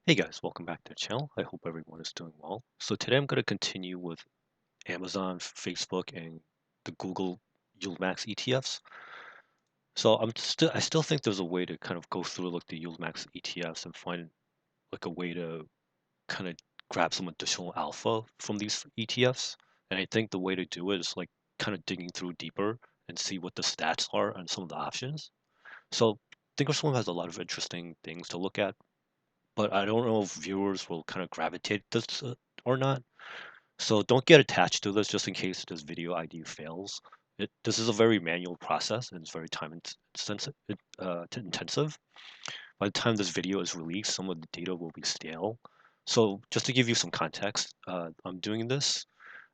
Hey guys, welcome back to the channel. I hope everyone is doing well. So today I'm going to continue with Amazon, Facebook, and the Google YieldMax ETFs. So I still think there's a way to kind of go through like the YieldMax ETFs and find like a way to kind of grab some additional alpha from these ETFs. And I think the way to do it is like kind of digging through deeper and see what the stats are on some of the options. So thinkorswim has a lot of interesting things to look at, but I don't know if viewers will kind of gravitate this or not. So don't get attached to this just in case this video ID fails. This is a very manual process and it's very intensive. By the time this video is released, some of the data will be stale. So just to give you some context, I'm doing this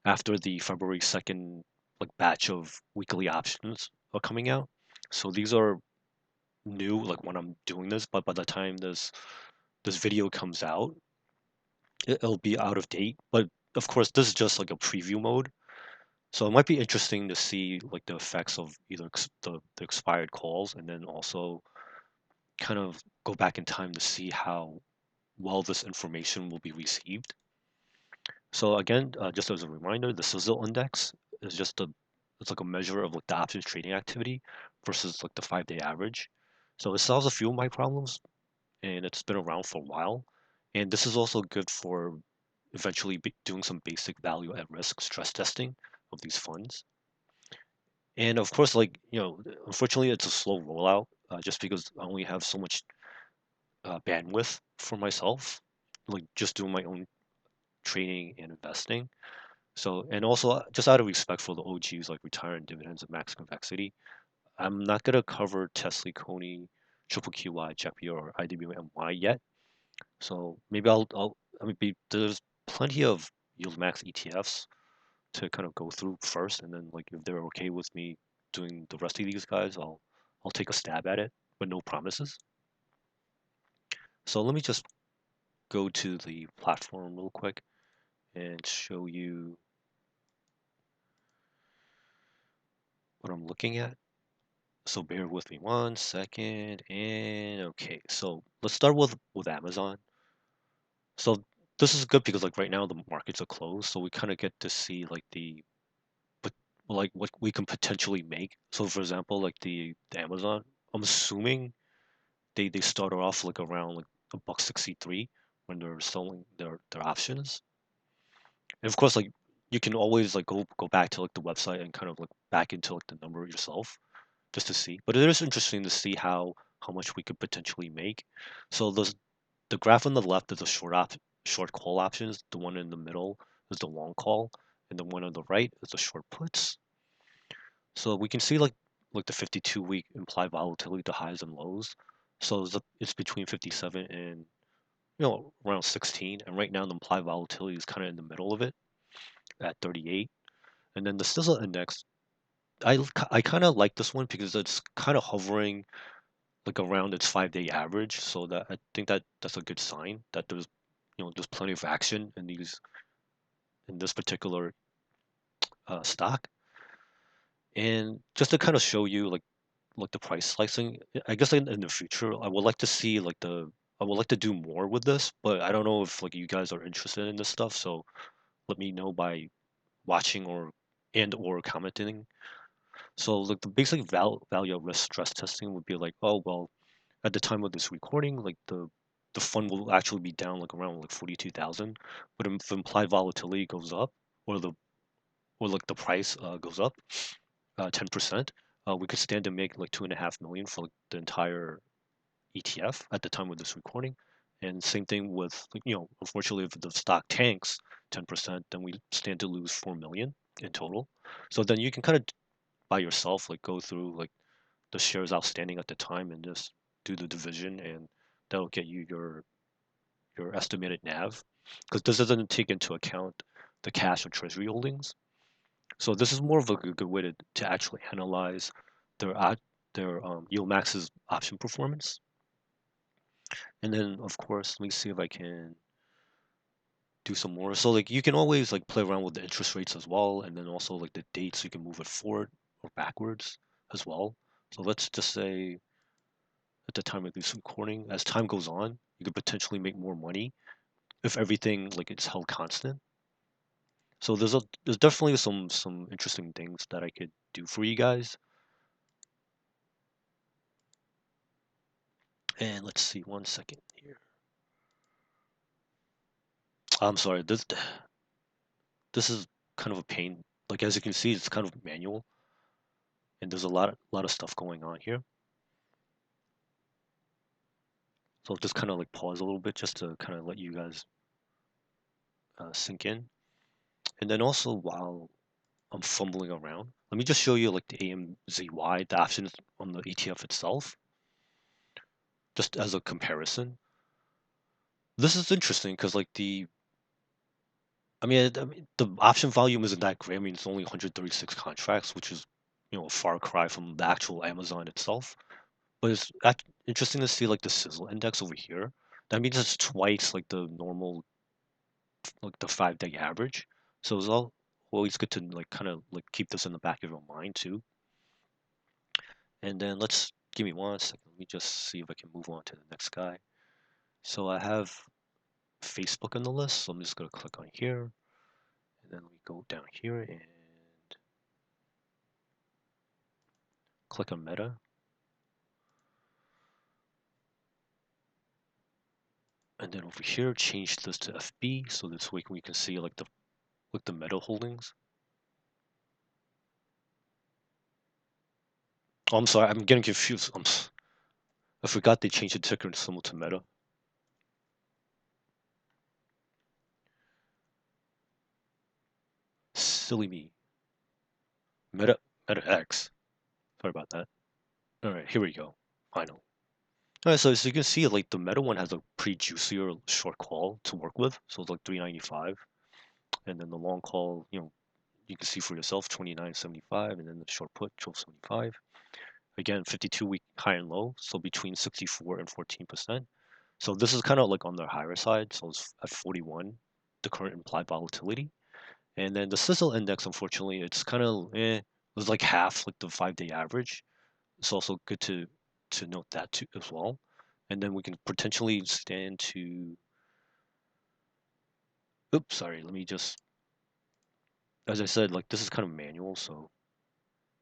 after the February 2nd like batch of weekly options are coming out. So these are new like when I'm doing this, but by the time this video comes out, it'll be out of date. But of course, this is just like a preview mode. So it might be interesting to see like the effects of either the expired calls and then also kind of go back in time to see how well this information will be received. So again, just as a reminder, the Sizzle Index is it's like a measure of like the options trading activity versus like the 5-day average. So it solves a few of my problems and it's been around for a while. And this is also good for eventually doing some basic value at risk stress testing of these funds. And of course, like, unfortunately, it's a slow rollout just because I only have so much bandwidth for myself, like just doing my own trading and investing. So, and also just out of respect for the OGs like Retire Dividends and Max Convexity, I'm not going to cover Tesla, Coney, Triple QY, JetBR, or IWMY yet. So maybe there's plenty of YieldMax ETFs to kind of go through first, and then like if they're okay with me doing the rest of these guys, I'll take a stab at it, but no promises. So let me just go to the platform real quick and show you what I'm looking at. So bear with me 1 second, and okay, so let's start with Amazon. So this is good because like right now the markets are closed, so we kind of get to see like but like what we can potentially make. So for example, like the Amazon, I'm assuming they started off like around like $1.63 when they're selling their options. And of course, like you can always like go back to like the website and kind of like back into like the number yourself just to see. But it is interesting to see how much we could potentially make. So the graph on the left is the short call options. The one in the middle is the long call, and the one on the right is the short puts. So we can see like the 52-week implied volatility, the highs and lows. So it's between 57 and around 16, and right now the implied volatility is kind of in the middle of it at 38. And then the Sizzle Index, I kind of like this one because it's kind of hovering like around its 5-day average. So that I think that's a good sign that there's plenty of action in this particular stock. And just to kind of show you like the price slicing, I guess in the future I would like to see I would like to do more with this, but I don't know if like you guys are interested in this stuff. So let me know by watching or commenting. So like the basic value of risk stress testing would be like, oh well, at the time of this recording, like the fund will actually be down like around like 42,000, but if implied volatility goes up or the or like the price goes up 10%, we could stand to make like 2.5 million for like, the entire ETF at the time of this recording. And same thing with like, unfortunately, if the stock tanks 10%, then we stand to lose 4 million in total. So then you can kind of by yourself like go through like the shares outstanding at the time and just do the division, and that'll get you your estimated NAV because this doesn't take into account the cash or treasury holdings. So this is more of a good way to actually analyze their YieldMax's option performance. And then of course, let me see if I can do some more. So like you can always like play around with the interest rates as well, and then also like the dates you can move it forward or backwards as well. So let's just say at the time of this recording, as time goes on, you could potentially make more money if everything like it's held constant. So there's definitely some interesting things that I could do for you guys. And let's see, 1 second here. I'm sorry, this is kind of a pain. Like as you can see, it's kind of manual, and there's a lot of stuff going on here. So I'll just kind of like pause a little bit just to kind of let you guys sink in. And then also while I'm fumbling around, let me just show you like the AMZY, the options on the ETF itself, just as a comparison. This is interesting because like I mean, the option volume isn't that great. I mean, it's only 136 contracts, which is, a far cry from the actual Amazon itself. But it's interesting to see like the Sizzle Index over here. That means it's twice like the normal, like the 5-day average. So it's always good to like kind of like keep this in the back of your mind too. And then let's give me 1 second. Let me just see if I can move on to the next guy. So I have Facebook on the list. So I'm just gonna click on here, and then we go down here and click on Meta. And then over here, change this to FB, so this way we can see like the Meta holdings. Oh, I'm sorry, I'm getting confused. I forgot they changed the ticker symbol to Meta. Silly me. Meta X. Sorry about that. All right, here we go. Final. All right, so as you can see, like the Meta one has a pretty juicier short call to work with, so it's like 395, and then the long call, you can see for yourself 29.75, and then the short put 12.75. Again, 52-week high and low, so between 64 and 14%. So this is kind of like on the higher side, so it's at 41, the current implied volatility. And then the Sizzle Index, unfortunately, it's kind of it's like half like the 5-day average. It's also good to note that too as well. And then we can potentially stand to. Oops, sorry. Let me just. As I said, like this is kind of manual, so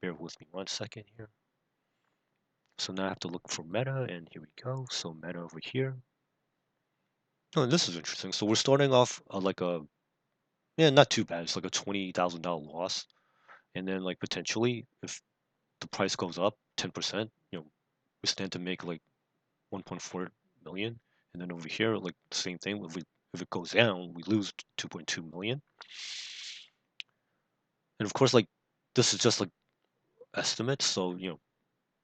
bear with me 1 second here. So now I have to look for Meta, and here we go. So Meta over here. Oh, and this is interesting. So we're starting off like not too bad. It's like a $20,000 loss, and then like potentially if the price goes up 10%, we stand to make like 1.4 million. And then over here, like the same thing. If it goes down, we lose 2.2 million. And of course, like this is just like estimates, so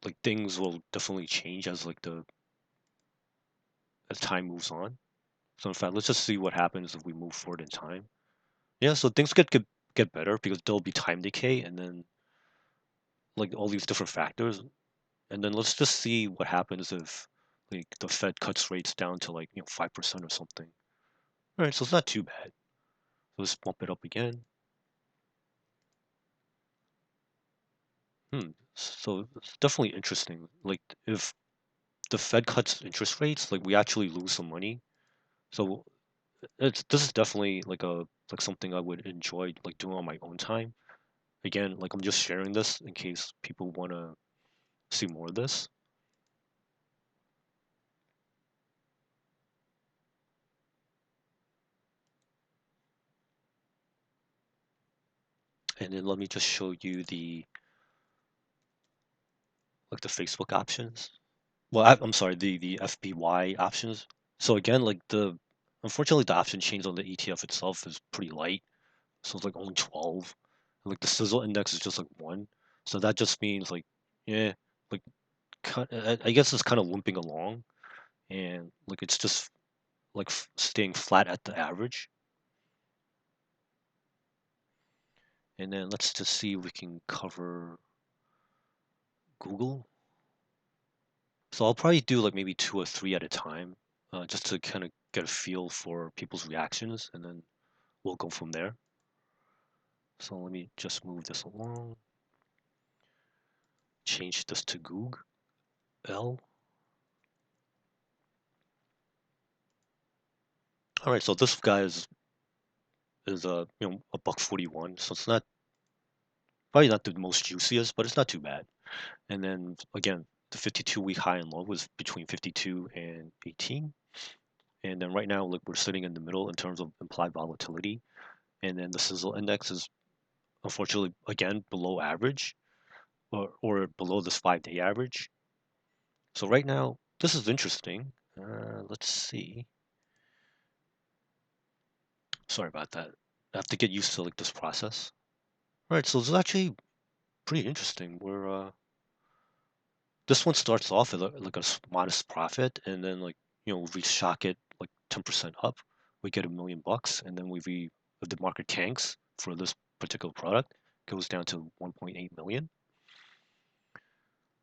like things will definitely change as time moves on. So in fact, let's just see what happens if we move forward in time. Yeah, so things get better because there'll be time decay and then like all these different factors. And then let's just see what happens if like the Fed cuts rates down to like 5% or something. All right, so it's not too bad. So let's bump it up again. So it's definitely interesting. Like if the Fed cuts interest rates, like we actually lose some money. So this is definitely like something I would enjoy like doing on my own time. Again, like I'm just sharing this in case people want to see more of this. And then let me just show you the Facebook options. Well, I'm sorry, the FBY options. So again, like unfortunately the option chains on the ETF itself is pretty light. So it's like only 12. And like the Sizzle Index is just like 1. So that just means like yeah, like I guess it's kind of limping along, and like it's just like staying flat at the average. And then let's just see if we can cover Google. So I'll probably do like maybe 2 or 3 at a time, just to kind of get a feel for people's reactions, and then we'll go from there. So let me just move this along. Change this to Google. All right, so this guy is a buck 41, so it's not probably not the most juiciest, but it's not too bad. And then again, the 52-week high and low was between 52 and 18. And then right now, like we're sitting in the middle in terms of implied volatility. And then the Sizzle Index is unfortunately again below average or below this 5-day average. So right now, this is interesting. Let's see. Sorry about that. I have to get used to like this process. All right, so this is actually pretty interesting. This one starts off at like a modest profit, and then like we shock it like 10% up, we get $1 million, and then if the market tanks for this particular product, goes down to 1.8 million.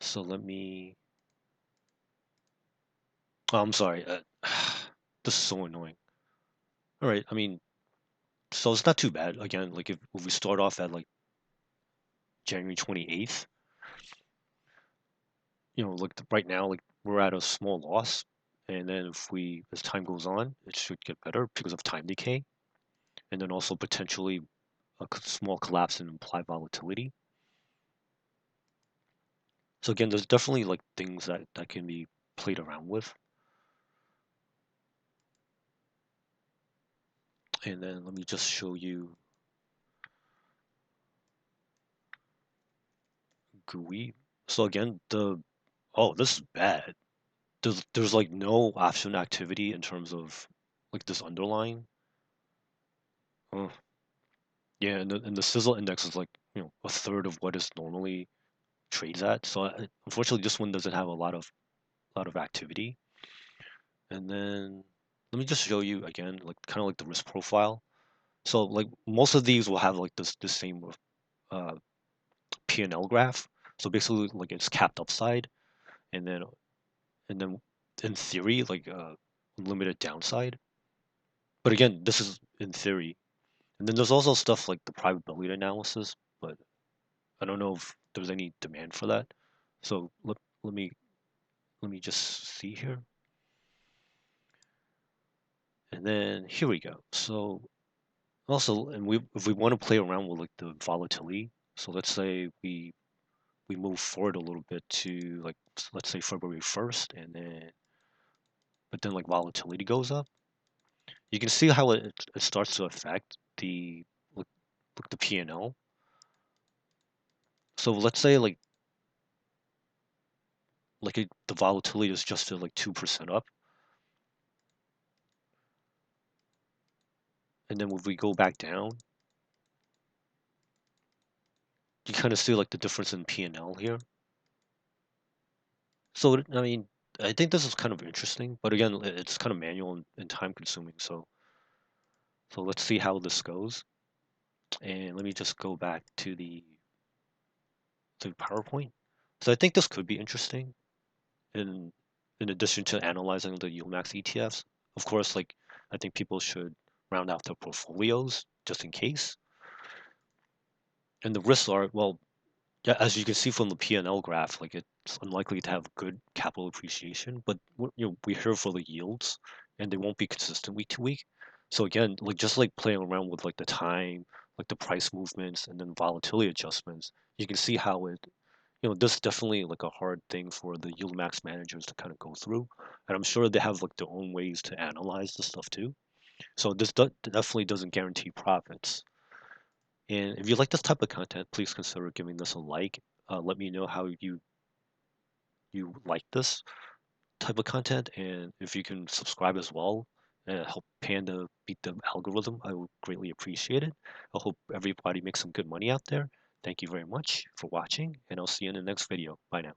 So let me. Oh, I'm sorry. This is so annoying. All right, I mean, so it's not too bad. Again, like if we start off at like January 28th, like right now, like we're at a small loss, and then as time goes on, it should get better because of time decay, and then also potentially a small collapse in implied volatility. So again, there's definitely like things that can be played around with. And then let me just show you GUI. So again, this is bad. There's like no option activity in terms of like this underlying. Oh, yeah, and the Sizzle Index is like a third of what is normally trades at. So unfortunately, this one doesn't have a lot of activity. And then let me just show you again, like kind of like the risk profile. So like most of these will have like this same uh, P&L graph. So basically, like it's capped upside, and then in theory, like limited downside. But again, this is in theory. And then there's also stuff like the probability analysis, but I don't know if there's any demand for that. So let me just see here. And then here we go. So also, and if we want to play around with like the volatility, so let's say we move forward a little bit to like let's say February 1st, but then like volatility goes up. You can see how it starts to affect like, the P&L. So let's say the volatility is just at like 2% up, and then if we go back down, you kind of see like the difference in P&L here. So I mean, I think this is kind of interesting, but again, it's kind of manual and time consuming. So let's see how this goes. And let me just go back to PowerPoint. So I think this could be interesting in in addition to analyzing the YieldMax ETFs. Of course, like I think people should round out their portfolios just in case. And the risks are, well, yeah, as you can see from the P&L graph, like it's unlikely to have good capital appreciation, but we're here for the yields, and they won't be consistent week to week. So again, like just like playing around with like the time, like the price movements, and then volatility adjustments, you can see how this is definitely like a hard thing for the yield max managers to kind of go through, and I'm sure they have like their own ways to analyze the stuff too. So this definitely doesn't guarantee profits. And if you like this type of content, please consider giving this a like. Let me know how you like this type of content, and if you can subscribe as well and help Panda beat the algorithm, I would greatly appreciate it. I hope everybody makes some good money out there. Thank you very much for watching, and I'll see you in the next video. Bye now.